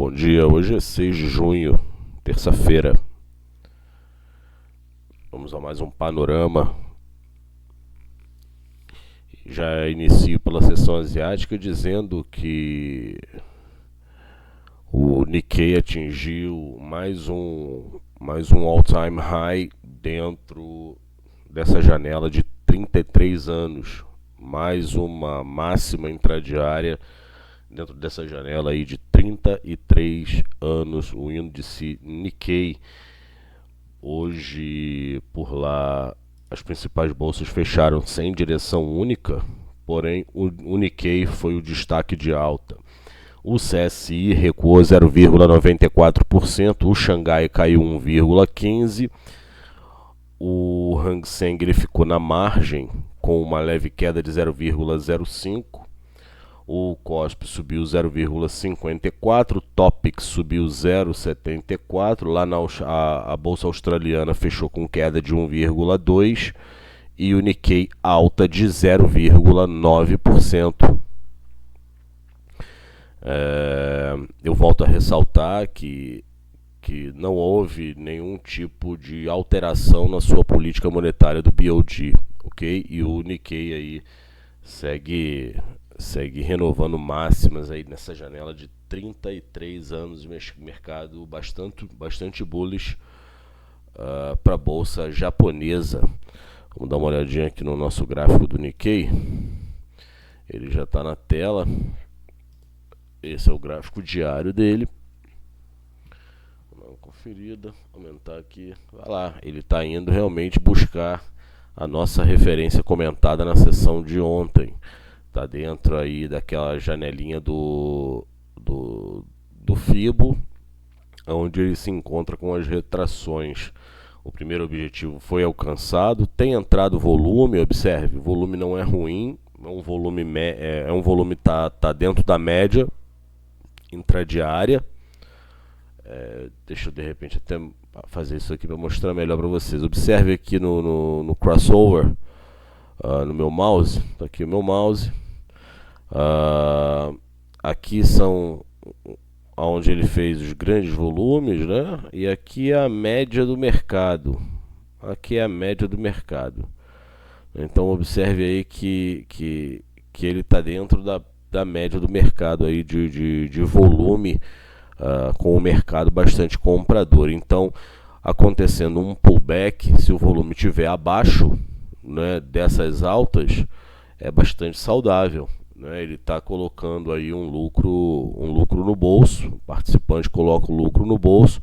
bom dia. Hoje é 6 de junho, terça-feira. Vamos a mais um panorama. Já inicio pela sessão asiática dizendo que o Nikkei atingiu mais um all-time high dentro dessa janela de 33 anos. Mais uma máxima intradiária dentro dessa janela aí de 33 anos, o índice Nikkei. Hoje, por lá, as principais bolsas fecharam sem direção única, porém o Nikkei foi o destaque de alta. O CSI recuou 0,94%, o Xangai caiu 1,15%, o Hang Seng ele ficou na margem com uma leve queda de 0,05%. O Kospi subiu 0,54, o Topix subiu 0,74, lá a bolsa australiana fechou com queda de 1,2 e o Nikkei alta de 0,9%. Eu volto a ressaltar que não houve nenhum tipo de alteração na sua política monetária do BOJ, ok? E o Nikkei aí segue renovando máximas aí nessa janela de 33 anos de mercado bastante bullish para a bolsa japonesa. Vamos dar uma olhadinha aqui no nosso gráfico do Nikkei. Ele já está na tela. Esse é o gráfico diário dele. Vamos dar uma conferida, aumentar aqui. Vai lá, ele está indo realmente buscar a nossa referência comentada na sessão de ontem. Está dentro aí daquela janelinha do FIBO, onde ele se encontra com as retrações. O primeiro objetivo foi alcançado, tem entrado volume, observe, o volume não é ruim, é um volume tá dentro da média intradiária. Deixa eu de repente até fazer isso aqui para mostrar melhor para vocês. Observe aqui no crossover, no meu mouse, tá aqui o meu mouse. Aqui são onde ele fez os grandes volumes, né? E aqui é a média do mercado. Aqui é a média do mercado. Então observe aí que ele está dentro da média do mercado aí de volume, com o mercado bastante comprador. Então, acontecendo um pullback, se o volume estiver abaixo, né, dessas altas, é bastante saudável. Ele está colocando aí um lucro no bolso, o participante coloca o lucro no bolso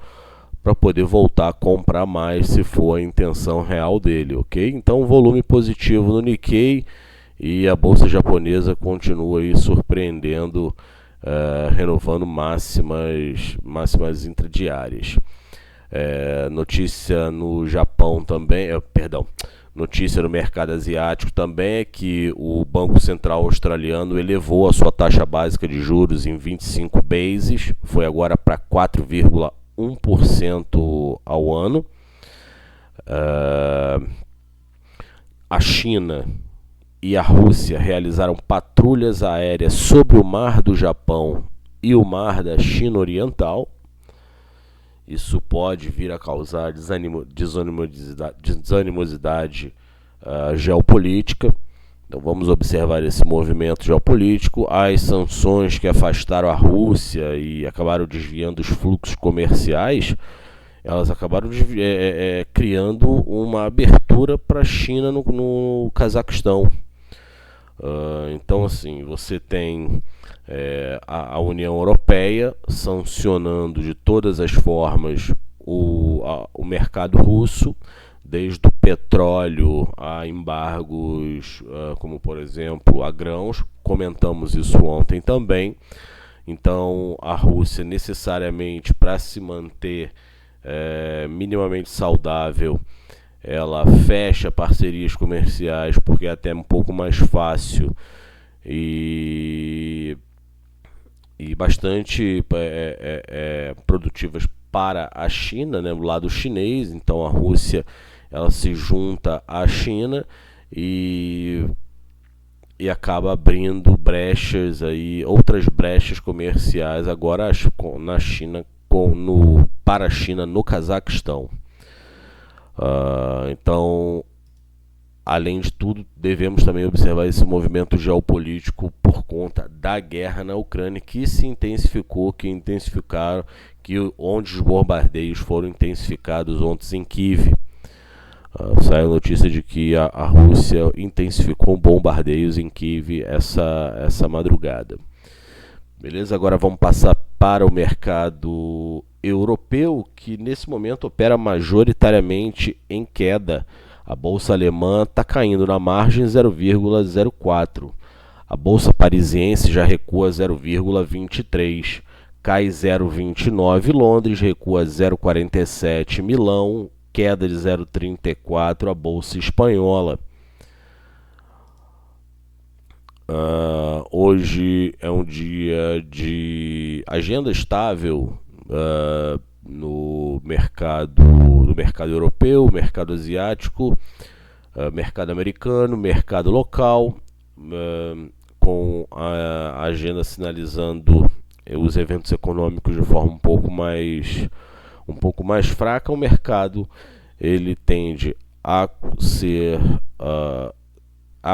para poder voltar a comprar mais se for a intenção real dele, ok? Então volume positivo no Nikkei e a bolsa japonesa continua aí surpreendendo, renovando máximas intradiárias. Notícia no Japão também, notícia no mercado asiático também é que o Banco Central australiano elevou a sua taxa básica de juros em 25 bases, foi agora para 4,1% ao ano. A China e a Rússia realizaram patrulhas aéreas sobre o mar do Japão e o mar da China Oriental. Isso pode vir a causar desanimosidade geopolítica. Então vamos observar esse movimento geopolítico. As sanções que afastaram a Rússia e acabaram desviando os fluxos comerciais, elas acabaram criando uma abertura para a China no Cazaquistão. Então assim, você tem a União Europeia sancionando de todas as formas o mercado russo, desde o petróleo a embargos, como por exemplo a grãos, comentamos isso ontem também. Então a Rússia necessariamente, para se manter minimamente saudável, ela fecha parcerias comerciais porque é até um pouco mais fácil e bastante produtivas para a China, né, do lado chinês. Então a Rússia ela se junta à China e e acaba abrindo brechas aí, outras brechas comerciais agora na China, para a China no Cazaquistão. Então, além de tudo, devemos também observar esse movimento geopolítico por conta da guerra na Ucrânia, que se intensificou, onde os bombardeios foram intensificados ontem em Kiev. Saiu a notícia de que a Rússia intensificou bombardeios em Kiev essa madrugada. Beleza? Agora vamos passar para o mercado europeu, que nesse momento opera majoritariamente em queda. A bolsa alemã está caindo na margem 0,04. A bolsa parisiense já recua 0,23. Cai 0,29. Londres recua 0,47. Milão, queda de 0,34. A bolsa espanhola. Hoje é um dia de agenda estável no mercado europeu, mercado asiático, mercado americano, mercado local, com a agenda sinalizando os eventos econômicos de forma um pouco mais fraca. O mercado ele tende a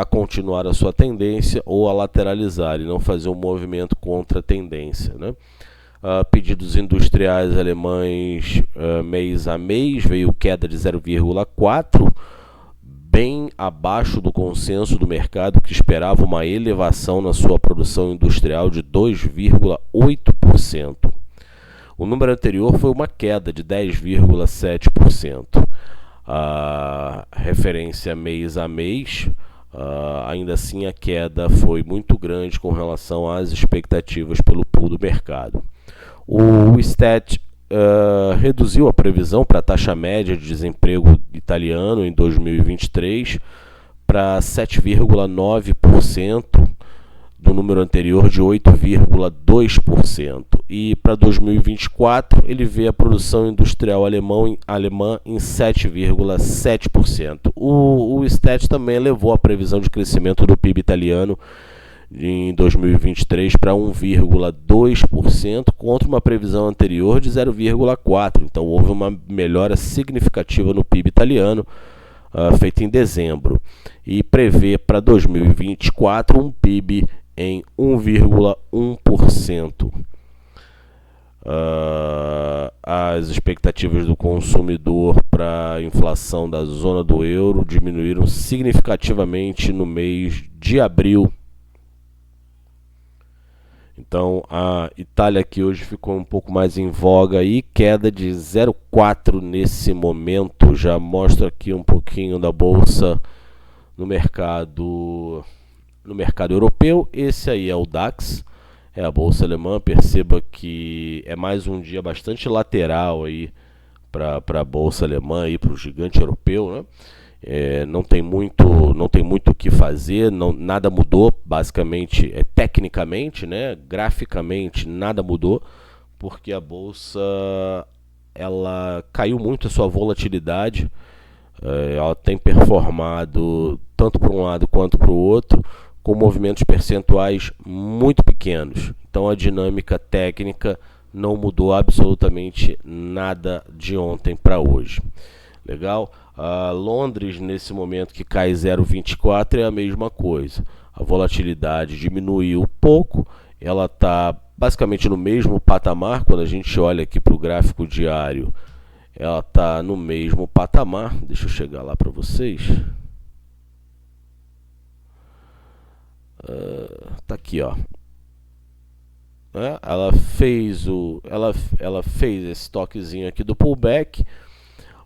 continuar a sua tendência ou a lateralizar e não fazer um movimento contra a tendência, né? Pedidos industriais alemães mês a mês, veio queda de 0,4, bem abaixo do consenso do mercado, que esperava uma elevação na sua produção industrial de 2,8%. O número anterior foi uma queda de 10,7%. A referência mês a mês, ainda assim a queda foi muito grande com relação às expectativas pelo pool do mercado. O Stat reduziu a previsão para a taxa média de desemprego italiano em 2023 para 7,9%, do número anterior de 8,2%. E para 2024 ele vê a produção industrial alemã em 7,7%. O Stat também elevou a previsão de crescimento do PIB italiano em 2023 para 1,2%, contra uma previsão anterior de 0,4%. Então houve uma melhora significativa no PIB italiano, feita em dezembro, e prevê para 2024 um PIB em 1,1%. As expectativas do consumidor para a inflação da zona do euro diminuíram significativamente no mês de abril. Então a Itália aqui hoje ficou um pouco mais em voga aí, queda de 0,4 nesse momento, já mostra aqui um pouquinho da bolsa no mercado europeu. Esse aí é o DAX, é a bolsa alemã. Perceba que é mais um dia bastante lateral aí para a bolsa alemã e para o gigante europeu, né? Não tem muito o que fazer, nada mudou, basicamente, tecnicamente, né? Graficamente, nada mudou, porque a bolsa ela caiu muito a sua volatilidade, ela tem performado tanto para um lado quanto para o outro, com movimentos percentuais muito pequenos. Então a dinâmica técnica não mudou absolutamente nada de ontem para hoje. Legal? Londres, nesse momento, que cai 0,24, é a mesma coisa. A volatilidade diminuiu um pouco, ela está basicamente no mesmo patamar. Quando a gente olha aqui para o gráfico diário, ela está no mesmo patamar. Deixa eu chegar lá para vocês. Tá aqui, ó. Ela fez esse toquezinho aqui do pullback,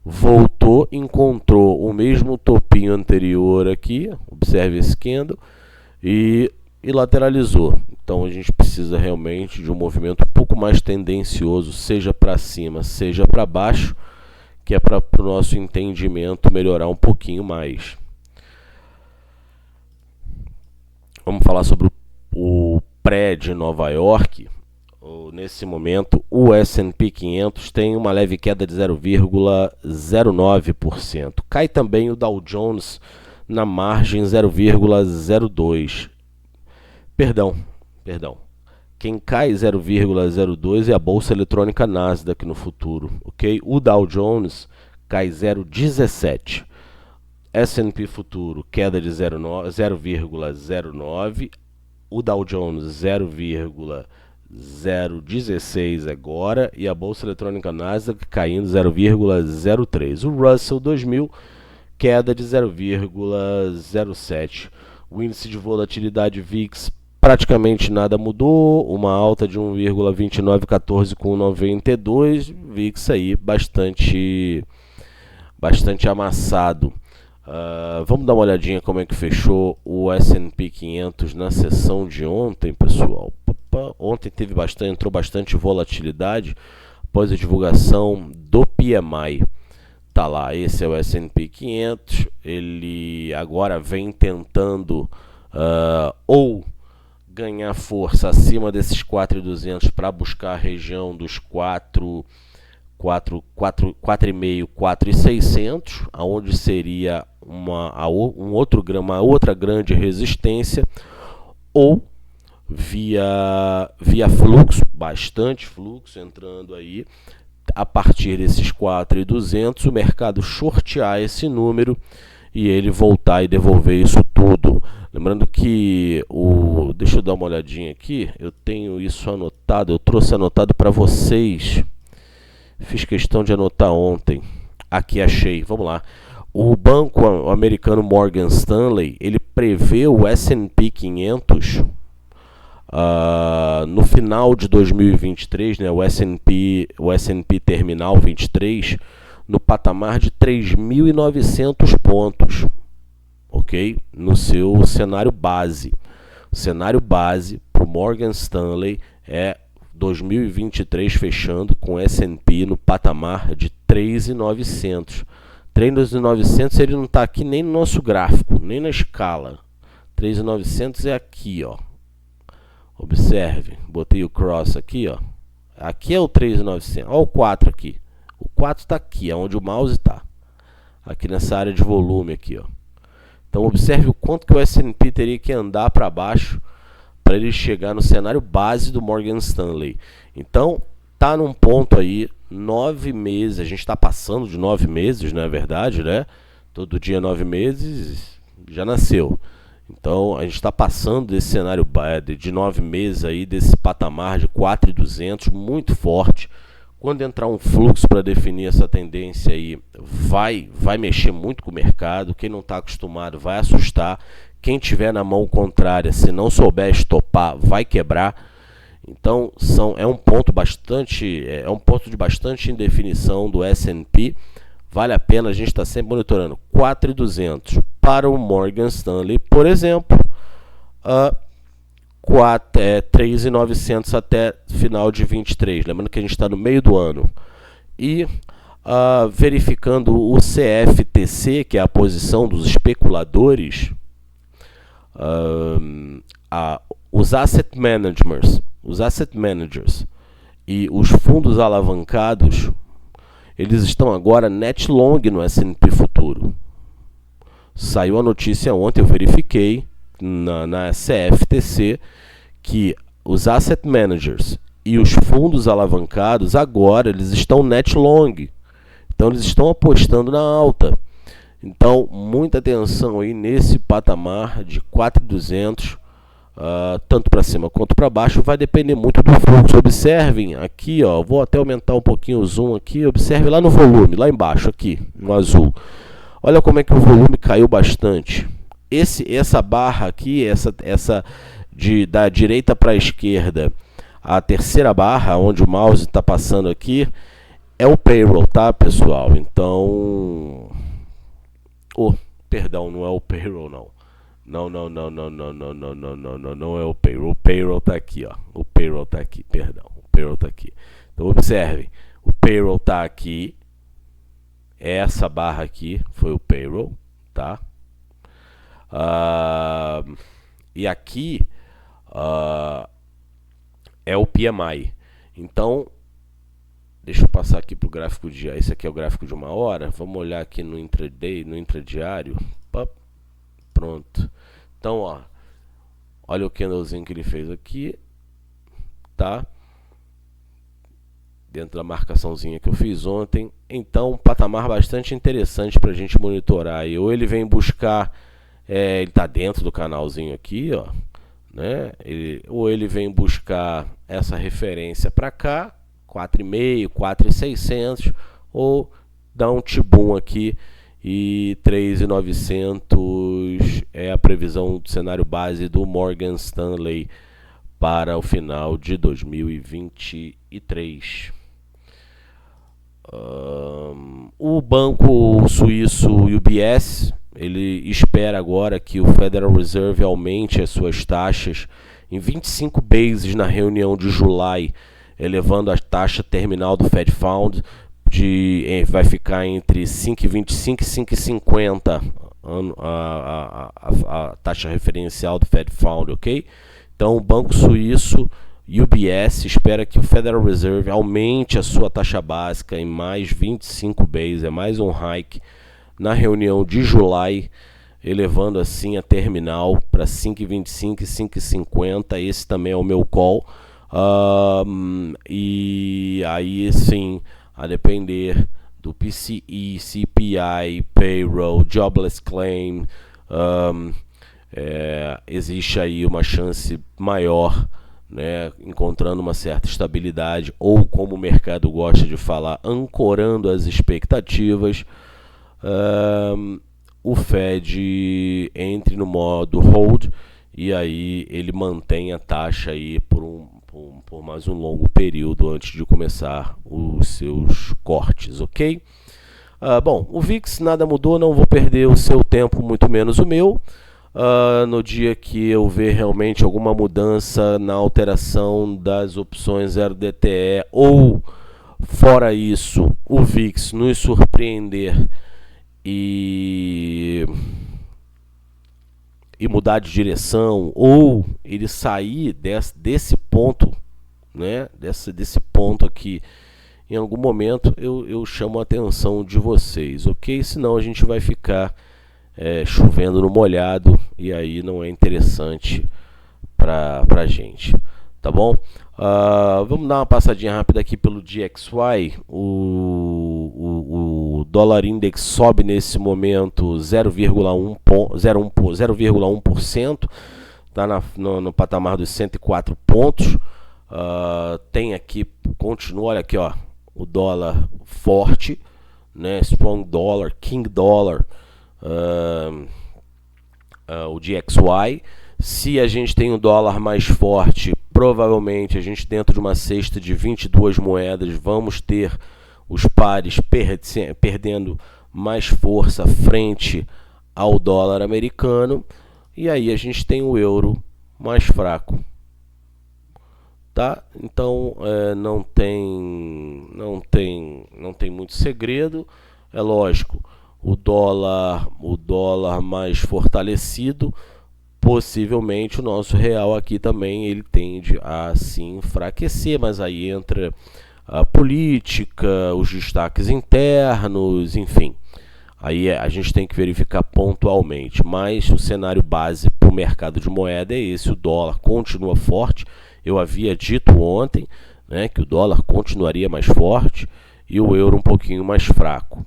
voltou, encontrou o mesmo topinho anterior aqui, observe esse candle, e lateralizou. Então a gente precisa realmente de um movimento um pouco mais tendencioso, seja para cima, seja para baixo, que é para o nosso entendimento melhorar um pouquinho mais. Vamos falar sobre o pré de Nova York. Nesse momento, o S&P 500 tem uma leve queda de 0,09%. Cai também o Dow Jones na margem 0,02. Perdão. Quem cai 0,02 é a bolsa eletrônica Nasdaq no futuro, ok? O Dow Jones cai 0,17. S&P futuro queda de 0,09. O Dow Jones 0,016 agora e a bolsa eletrônica Nasdaq caindo 0,03. O Russell 2000 queda de 0,07. O índice de volatilidade VIX praticamente nada mudou, uma alta de 1,2914 com 92, VIX aí bastante amassado. Vamos dar uma olhadinha como é que fechou o S&P 500 na sessão de ontem, pessoal. Ontem entrou bastante volatilidade após a divulgação do PMI. Tá lá, esse é o S&P 500, ele agora vem tentando ou ganhar força acima desses 4.200 para buscar a região dos 4.500, 4.600, aonde seria uma outra grande resistência, ou via fluxo, bastante fluxo entrando aí, a partir desses 4.200, o mercado shortear esse número e ele voltar e devolver isso tudo. Lembrando que deixa eu dar uma olhadinha aqui, eu tenho isso anotado, eu trouxe anotado para vocês. Fiz questão de anotar ontem. Aqui achei, vamos lá. O banco americano Morgan Stanley, ele prevê o S&P 500 no final de 2023, né, o S&P Terminal 23, no patamar de 3.900 pontos, ok? No seu cenário base. O cenário base para o Morgan Stanley é 2023 fechando com S&P no patamar de 3.900. 3.900 ele não está aqui nem no nosso gráfico, nem na escala. 3.900 é aqui, ó. Observe, botei o cross aqui, ó. Aqui é o 3.900. Olha o 4 aqui. O 4 está aqui, é onde o mouse está. Aqui nessa área de volume aqui, ó. Então observe o quanto que o S&P teria que andar para baixo para ele chegar no cenário base do Morgan Stanley. Então tá num ponto aí, 9 meses. A gente está passando de 9 meses, não é verdade, né? Todo dia 9 meses já nasceu. Então a gente está passando desse cenário de 9 meses aí, desse patamar de 4.200 muito forte. Quando entrar um fluxo para definir essa tendência aí, vai mexer muito com o mercado. Quem não está acostumado vai assustar. Quem tiver na mão contrária, se não souber estopar, vai quebrar. Então é um ponto de bastante indefinição do S&P. Vale a pena a gente estar sempre monitorando. 4.200 para o Morgan Stanley, por exemplo, 3.900 até final de 23. Lembrando que a gente está no meio do ano. E verificando o CFTC, que é a posição dos especuladores, os asset managers e os fundos alavancados, eles estão agora net long no S&P futuro. Saiu a notícia ontem, eu verifiquei na CFTC que os asset managers e os fundos alavancados agora eles estão net long. Então eles estão apostando na alta. Então muita atenção aí nesse patamar de 4.200, tanto para cima quanto para baixo, vai depender muito do fluxo. Observem aqui, ó, vou até aumentar um pouquinho o zoom aqui, observe lá no volume, lá embaixo aqui, no azul. Olha como é que o volume caiu bastante. Essa barra aqui, da direita para a esquerda, a terceira barra, onde o mouse está passando aqui, é o payroll, tá, pessoal? Então, perdão, não é o payroll, não. Não é o payroll. O payroll está aqui, ó. O payroll está aqui, perdão. O payroll está aqui. Então, observem, o payroll está aqui. Essa barra aqui foi o payroll, tá? E aqui é o PMI. Então, deixa eu passar aqui para o gráfico de... Esse aqui é o gráfico de 1 hora. Vamos olhar aqui no intraday, no intradiário. Pronto. Então, ó, olha o candlezinho que ele fez aqui, tá? Dentro da marcaçãozinha que eu fiz ontem. Então, um patamar bastante interessante para a gente monitorar. E ou ele vem buscar, ele está dentro do canalzinho aqui, ó, né? Ou ele vem buscar essa referência para cá, 4,5, 4,600, ou dá um tibum aqui e 3,900 é a previsão do cenário base do Morgan Stanley para o final de 2023. O banco suíço UBS, ele espera agora que o Federal Reserve aumente as suas taxas em 25 bases na reunião de julho, elevando a taxa terminal do Fed Fund vai ficar entre 5,25 e 5,50 a taxa referencial do Fed Fund, ok? Então o banco suíço UBS espera que o Federal Reserve aumente a sua taxa básica em mais 25 bases, é mais um hike na reunião de julho, elevando assim a terminal para 5,25 e 5,50. Esse também é o meu call. E aí sim, a depender do PCE, CPI, Payroll, Jobless Claim, existe aí uma chance maior, né, encontrando uma certa estabilidade, ou como o mercado gosta de falar, ancorando as expectativas, o Fed entre no modo hold e aí ele mantém a taxa aí por mais um longo período antes de começar os seus cortes, ok? Bom, o VIX nada mudou, não vou perder o seu tempo, muito menos o meu. No dia que eu ver realmente alguma mudança na alteração das opções 0DTE ou, fora isso, o VIX nos surpreender e mudar de direção, ou ele sair desse ponto, né, desse ponto aqui, em algum momento eu chamo a atenção de vocês, ok? Senão a gente vai ficar chovendo no molhado e aí não é interessante pra gente, tá bom? Vamos dar uma passadinha rápida aqui pelo DXY. O dólar index sobe nesse momento 0,1%, está no patamar dos 104 pontos. Tem aqui, continua, olha aqui, ó, o dólar forte, né, strong dollar, king dollar, o DXY. Se a gente tem um dólar mais forte, provavelmente a gente, dentro de uma cesta de 22 moedas, vamos ter os pares perdendo mais força frente ao dólar americano, e aí a gente tem o euro mais fraco, tá? Então não tem muito segredo. É lógico, o dólar mais fortalecido, possivelmente o nosso real aqui também ele tende a se enfraquecer, mas aí entra a política, os destaques internos, enfim. Aí a gente tem que verificar pontualmente, mas o cenário base para o mercado de moeda é esse: o dólar continua forte. Eu havia dito ontem, né, que o dólar continuaria mais forte e o euro um pouquinho mais fraco.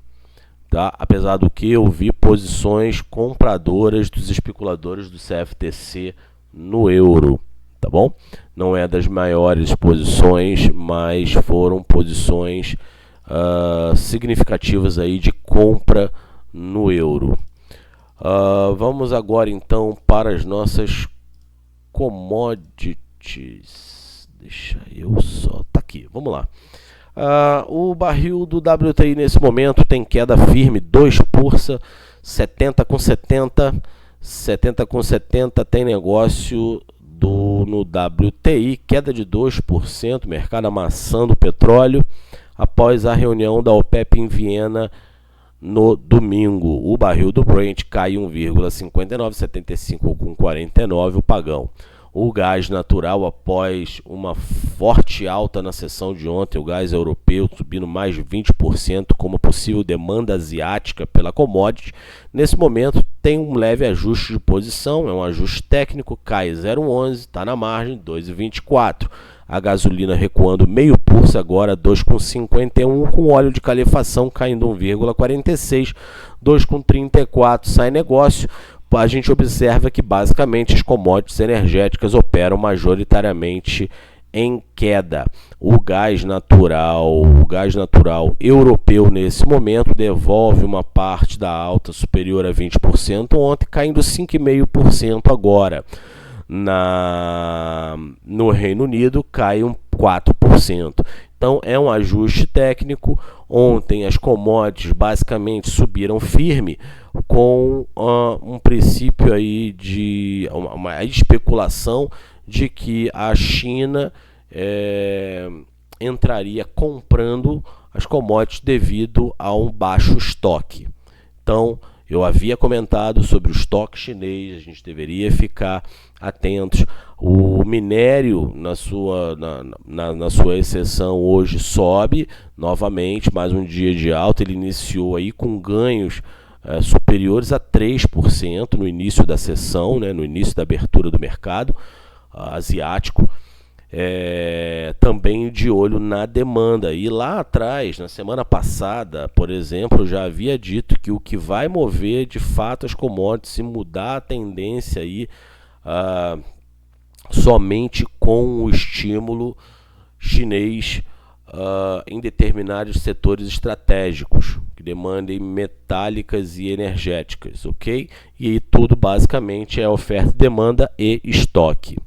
Tá? Apesar do que eu vi posições compradoras dos especuladores do CFTC no euro, tá bom? Não é das maiores posições, mas foram posições significativas aí de compra no euro. Vamos agora então para as nossas commodities. Deixa eu só, tá aqui, vamos lá. O barril do WTI nesse momento tem queda firme, 2 pursa, 70,70 tem negócio no WTI, queda de 2%, mercado amassando o petróleo após a reunião da OPEP em Viena no domingo. O barril do Brent cai 1,59, 75,49 o pagão. o gás natural após uma forte alta na sessão de ontem, o gás europeu subindo mais de 20%, como possível demanda asiática pela commodity. Nesse momento tem um leve ajuste de posição, é um ajuste técnico, cai 0,11, está na margem 2,24. A gasolina recuando meio pulso agora, 2,51, com óleo de calefação caindo 1,46, 2,34 sai negócio. A gente observa que basicamente as commodities energéticas operam majoritariamente em queda. O gás natural europeu nesse momento devolve uma parte da alta superior a 20% ontem, caindo 5,5% agora. No Reino Unido cai 4%. Então é um ajuste técnico. Ontem as commodities basicamente subiram firme com um princípio aí de uma especulação de que a China entraria comprando as commodities devido a um baixo estoque. Então, eu havia comentado sobre o estoque chinês, a gente deveria ficar atentos. O minério, na sua exceção, hoje sobe novamente, mais um dia de alta. Ele iniciou aí com ganhos superiores a 3% no início da sessão, né, no início da abertura do mercado asiático. Também de olho na demanda. E lá atrás, na semana passada, por exemplo, eu já havia dito que o que vai mover de fato as commodities e mudar a tendência aí, somente com o estímulo chinês em determinados setores estratégicos que demandem metálicas e energéticas, ok? E aí tudo basicamente é oferta, demanda e estoque.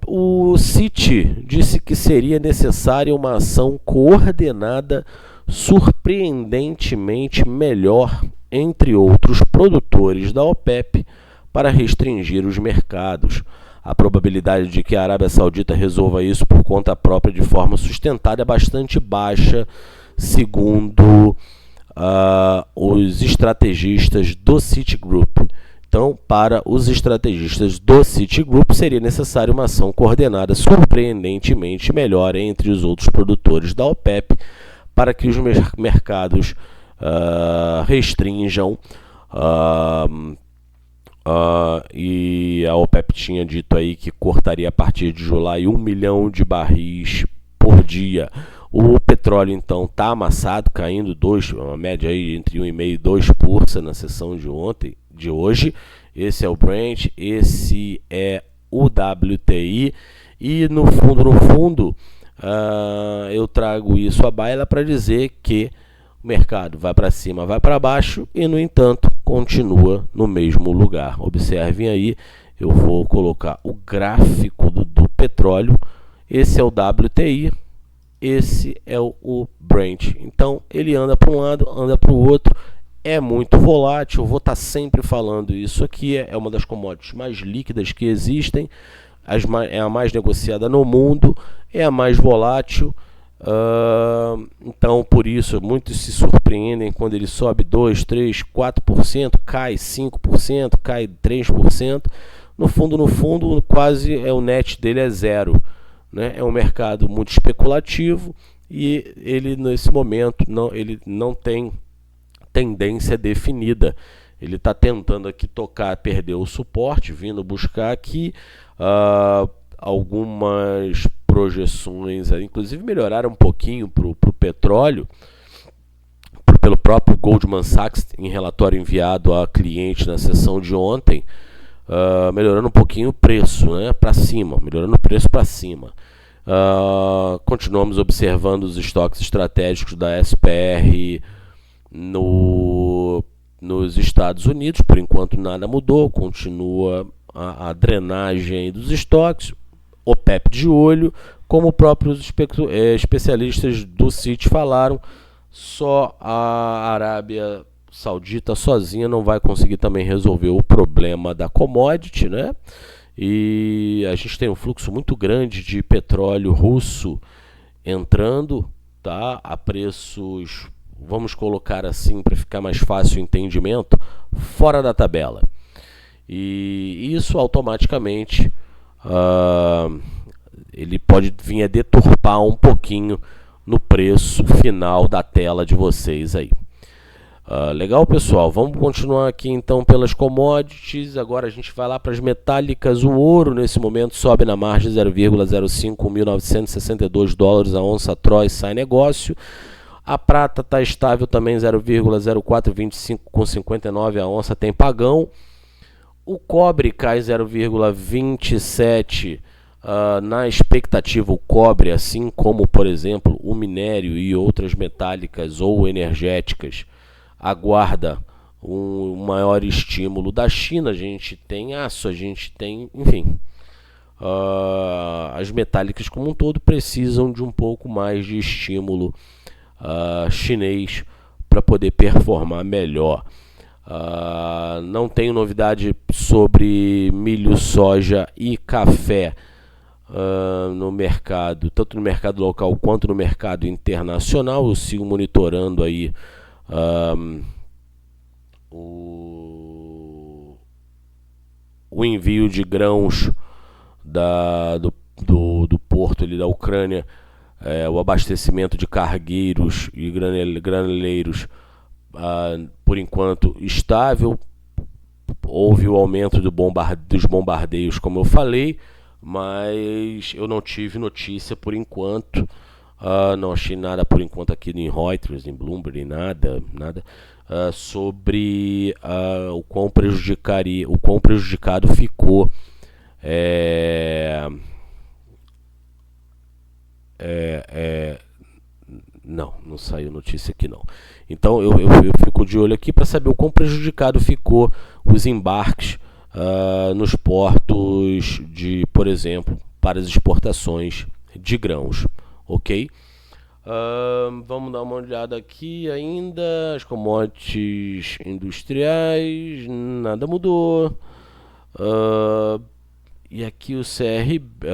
O Citi disse que seria necessária uma ação coordenada surpreendentemente melhor entre outros produtores da OPEP para restringir os mercados. A probabilidade de que a Arábia Saudita resolva isso por conta própria de forma sustentada é bastante baixa, segundo os estrategistas do Citigroup. Então, para os estrategistas do Citigroup, seria necessária uma ação coordenada surpreendentemente melhor entre os outros produtores da OPEP para que os mercados restringam. E a OPEP tinha dito aí que cortaria a partir de julho 1 milhão de barris por dia. O petróleo então está amassado, caindo uma média aí entre 1,5% e 2% na sessão de hoje. Esse é o Brent, esse é o WTI, e no fundo, eu trago isso à baila para dizer que o mercado vai para cima, vai para baixo e, no entanto, continua no mesmo lugar. Observem aí, eu vou colocar o gráfico do petróleo. Esse é o WTI, esse é o Brent. Então, ele anda para um lado, anda para o outro. É muito volátil, eu vou estar sempre falando isso aqui. É uma das commodities mais líquidas que existem, é a mais negociada no mundo, é a mais volátil. Então, por isso, muitos se surpreendem quando ele sobe 2%, 3%, 4%, cai 5%, cai 3%. No fundo, quase o net dele é zero, né? É um mercado muito especulativo e ele, nesse momento, ele não tem tendência definida. Ele está tentando aqui perder o suporte, vindo buscar aqui algumas projeções, inclusive melhoraram um pouquinho para o petróleo, pelo próprio Goldman Sachs, em relatório enviado a cliente na sessão de ontem, melhorando um pouquinho o preço, né, para cima, continuamos observando os estoques estratégicos da SPR nos Estados Unidos. Por enquanto nada mudou, continua a drenagem dos estoques. OPEP de olho, como próprios especialistas do Citi falaram, só a Arábia Saudita sozinha não vai conseguir também resolver o problema da commodity, né? E a gente tem um fluxo muito grande de petróleo russo entrando, tá? A preços, vamos colocar assim para ficar mais fácil o entendimento, fora da tabela. E isso automaticamente ele pode vir a deturpar um pouquinho no preço final da tela de vocês aí. Legal, pessoal? Vamos continuar aqui então pelas commodities. Agora a gente vai lá para as metálicas. O ouro nesse momento sobe na margem 0,05, 1.962 dólares a onça Troy, sai negócio. A prata está estável também, 0,0425 com 59 a onça, tem pagão. O cobre cai 0,27 na expectativa. O cobre, assim como, por exemplo, o minério e outras metálicas ou energéticas, aguarda um maior estímulo da China. A gente tem aço, a gente tem, enfim, as metálicas como um todo precisam de um pouco mais de estímulo chinês para poder performar melhor. Não tenho novidade sobre milho, soja e café no mercado, tanto no mercado local quanto no mercado internacional. Eu sigo monitorando aí o envio de grãos do porto ali da Ucrânia, o abastecimento de cargueiros e graneleiros, por enquanto estável. Houve o aumento dos bombardeios, como eu falei, mas eu não tive notícia por enquanto. Não achei nada por enquanto aqui em Reuters, em Bloomberg, nada sobre o quão prejudicado ficou não saiu notícia aqui não. Então eu fico de olho aqui para saber o quão prejudicado ficou os embarques nos portos de, por exemplo, para as exportações de grãos, ok? Vamos dar uma olhada aqui ainda. As commodities industriais, nada mudou. E aqui o CRB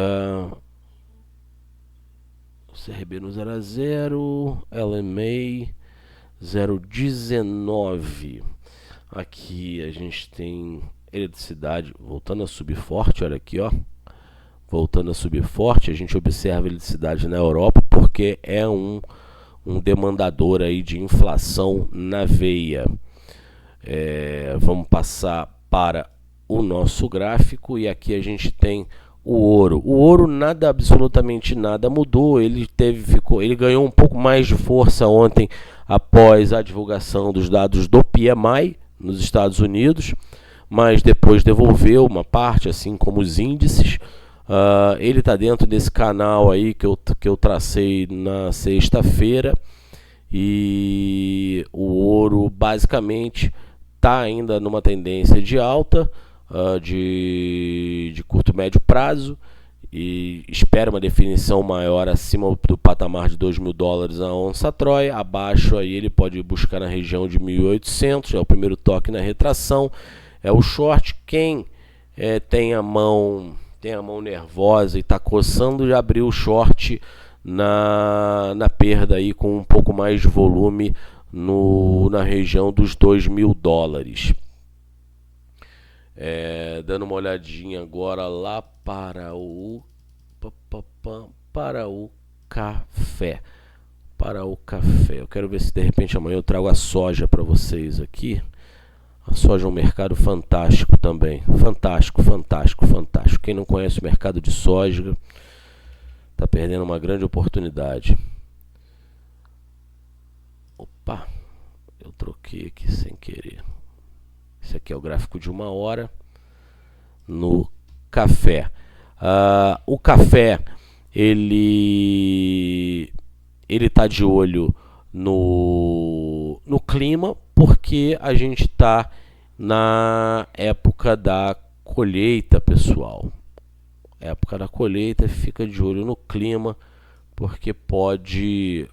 no 0 a 0, LMA 0,19. Aqui a gente tem eletricidade voltando a subir forte, olha aqui, ó. Voltando a subir forte, a gente observa a eletricidade na Europa porque é um demandador aí de inflação na veia. Vamos passar para o nosso gráfico e aqui a gente tem o ouro. O ouro absolutamente nada mudou. Ele ganhou um pouco mais de força ontem após a divulgação dos dados do PMI nos Estados Unidos, mas depois devolveu uma parte, assim como os índices. Ele está dentro desse canal aí que eu tracei na sexta-feira, e o ouro basicamente está ainda numa tendência de alta, de curto médio prazo, e espera uma definição maior acima do patamar de 2.000 dólares a onça Troy. Abaixo aí ele pode buscar na região de 1.800, é o primeiro toque na retração, é o short. Quem tem a mão nervosa e está coçando, já abriu o short na perda aí com um pouco mais de volume na região dos 2.000 dólares. Dando uma olhadinha agora lá para o café. Eu quero ver se de repente amanhã eu trago a soja para vocês aqui. A soja é um mercado fantástico também. Fantástico. Quem não conhece o mercado de soja está perdendo uma grande oportunidade. Opa, eu troquei aqui sem querer. Esse aqui é o gráfico de 1 hora no café. O café, ele está de olho no clima, porque a gente está na época da colheita, pessoal. Época da colheita, fica de olho no clima, porque pode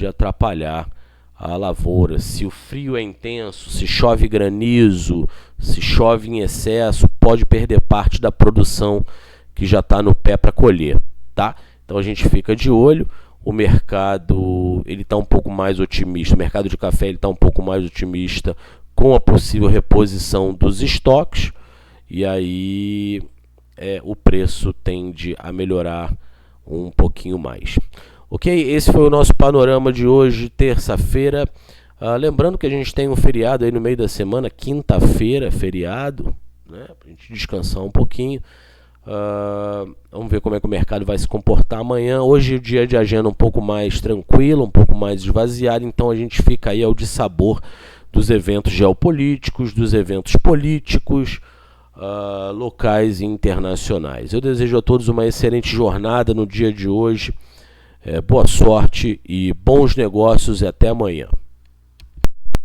atrapalhar a lavoura. Se o frio é intenso, se chove granizo, se chove em excesso, pode perder parte da produção que já está no pé para colher, tá? Então a gente fica de olho. O mercado ele está um pouco mais otimista. O mercado de café está um pouco mais otimista com a possível reposição dos estoques. e aí o preço tende a melhorar um pouquinho mais. Ok? Esse foi o nosso panorama de hoje, terça-feira. Lembrando que a gente tem um feriado aí no meio da semana, quinta-feira, feriado, né, para a gente descansar um pouquinho. Vamos ver como é que o mercado vai se comportar amanhã. Hoje é o dia de agenda um pouco mais tranquilo, um pouco mais esvaziado, então a gente fica aí ao dissabor dos eventos geopolíticos, dos eventos políticos, locais e internacionais. Eu desejo a todos uma excelente jornada no dia de hoje. Boa sorte e bons negócios e até amanhã.